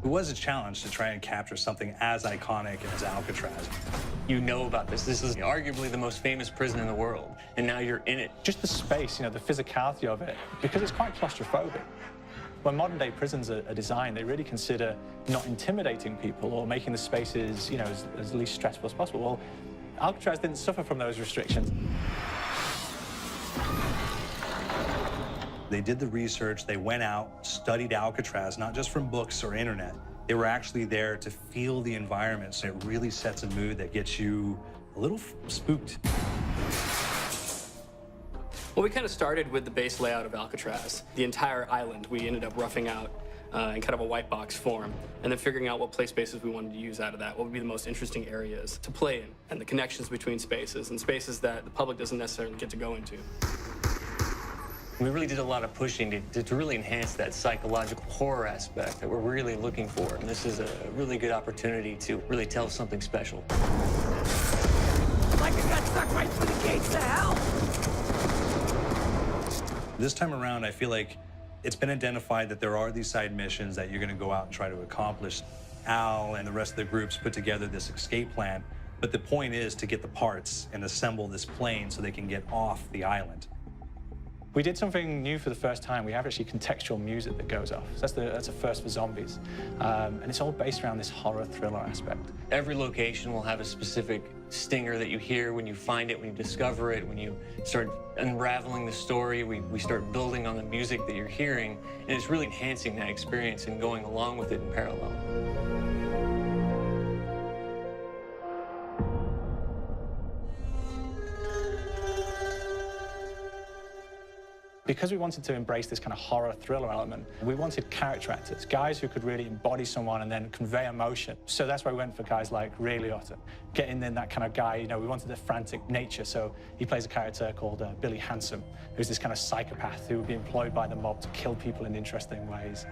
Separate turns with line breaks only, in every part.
It was a challenge to try and capture something as iconic as Alcatraz.
You know about this. This is arguably the most famous prison in the world, and now you're in it.
Just the space, the physicality of it, because it's quite claustrophobic. When modern-day prisons are designed, they really consider not intimidating people or making the spaces, as least stressful as possible. Well, Alcatraz didn't suffer from those restrictions.
They did the research, they went out, studied Alcatraz, not just from books or internet. They were actually there to feel the environment, so it really sets a mood that gets you a little spooked.
Well, we kind of started with the base layout of Alcatraz. The entire island we ended up roughing out in kind of a white box form, and then figuring out what play spaces we wanted to use out of that, what would be the most interesting areas to play in, and the connections between spaces, and spaces that the public doesn't necessarily get to go into.
We really did a lot of pushing to really enhance that psychological horror aspect that we're really looking for. And this is a really good opportunity to really tell something special.
Like I got stuck right through the gates to hell!
This time around, I feel like it's been identified that there are these side missions that you're going to go out and try to accomplish. Al and the rest of the groups put together this escape plan, but the point is to get the parts and assemble this plane so they can get off the island.
We did something new for the first time. We have actually contextual music that goes off. So that's a first for zombies. And it's all based around this horror thriller aspect.
Every location will have a specific stinger that you hear when you find it, when you discover it, when you start unraveling the story, we start building on the music that you're hearing, and it's really enhancing that experience and going along with it in parallel.
Because we wanted to embrace this kind of horror thriller element, we wanted character actors, guys who could really embody someone and then convey emotion. So that's why we went for guys like Ray Liotta, getting in that kind of guy, we wanted a frantic nature. So he plays a character called Billy Handsome, who's this kind of psychopath who would be employed by the mob to kill people in interesting ways.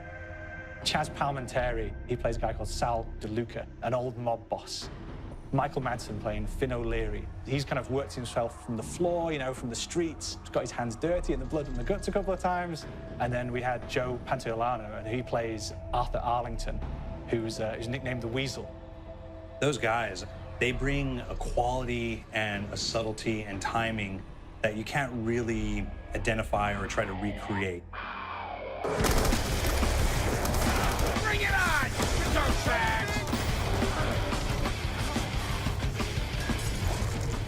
Chaz Palminteri, he plays a guy called Sal DeLuca, an old mob boss. Michael Madsen playing Finn O'Leary. He's kind of worked himself from the floor, from the streets. He's got his hands dirty in the blood and the guts a couple of times. And then we had Joe Pantoliano, and he plays Arthur Arlington, who's nicknamed the Weasel.
Those guys, they bring a quality and a subtlety and timing that you can't really identify or try to recreate.
Bring it on, you dirtbags!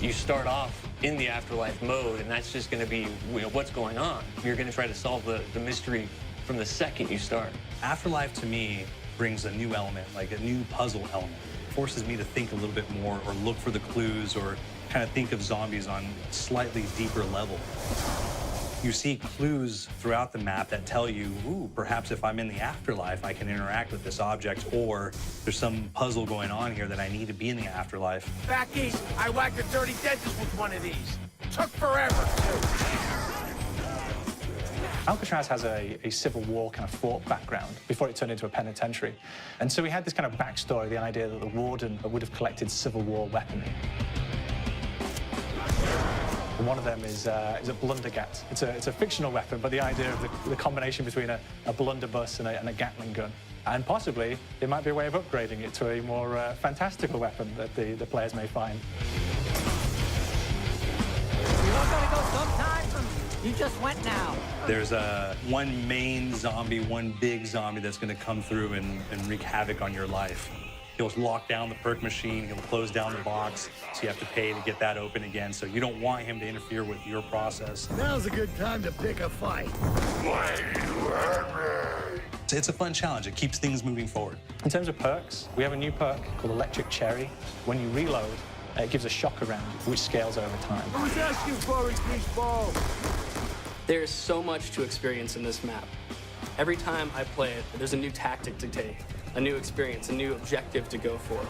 You start off in the afterlife mode, and that's just going to be what's going on. You're going to try to solve the mystery from the second you start.
Afterlife, to me, brings a new element, like a new puzzle element. It forces me to think a little bit more or look for the clues or kind of think of zombies on a slightly deeper level. You see clues throughout the map that tell you, ooh, perhaps if I'm in the afterlife, I can interact with this object, or there's some puzzle going on here that I need to be in the afterlife.
Back east, I whacked a dirty dentist with one of these. Took forever, too.
Alcatraz has a Civil War kind of fort background before it turned into a penitentiary. And so we had this kind of backstory, the idea that the warden would have collected Civil War weaponry. And one of them is a Blundergat. It's a fictional weapon, but the idea of the combination between a blunderbuss and a Gatling gun. And possibly, there might be a way of upgrading it to a more fantastical weapon that the players may find.
You all gotta go sometime? You just went now.
There's one main zombie, one big zombie that's going to come through and wreak havoc on your life. He'll lock down the perk machine, he'll close down the box, so you have to pay to get that open again, so you don't want him to interfere with your process.
Now's a good time to pick a fight.
It's a fun challenge. It keeps things moving forward.
In terms of perks, we have a new perk called Electric Cherry. When you reload, it gives a shock around, which scales over time.
I was asking for it, Greaseball.
There's so much to experience in this map. Every time I play it, there's a new tactic to take, a new experience, a new objective to go for.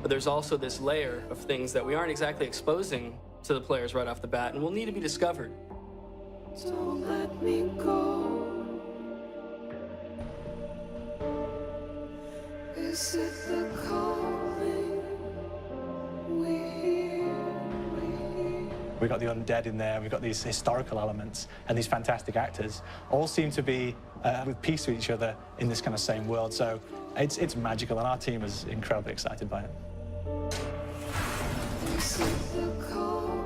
But there's also this layer of things that we aren't exactly exposing to the players right off the bat and will need to be discovered.
Don't let me go. Is it the calling we hear?
We've got the undead in there, we've got these historical elements, and these fantastic actors all seem to be with peace with each other in this kind of same world. So it's magical, and our team is incredibly excited by it.
This is the call.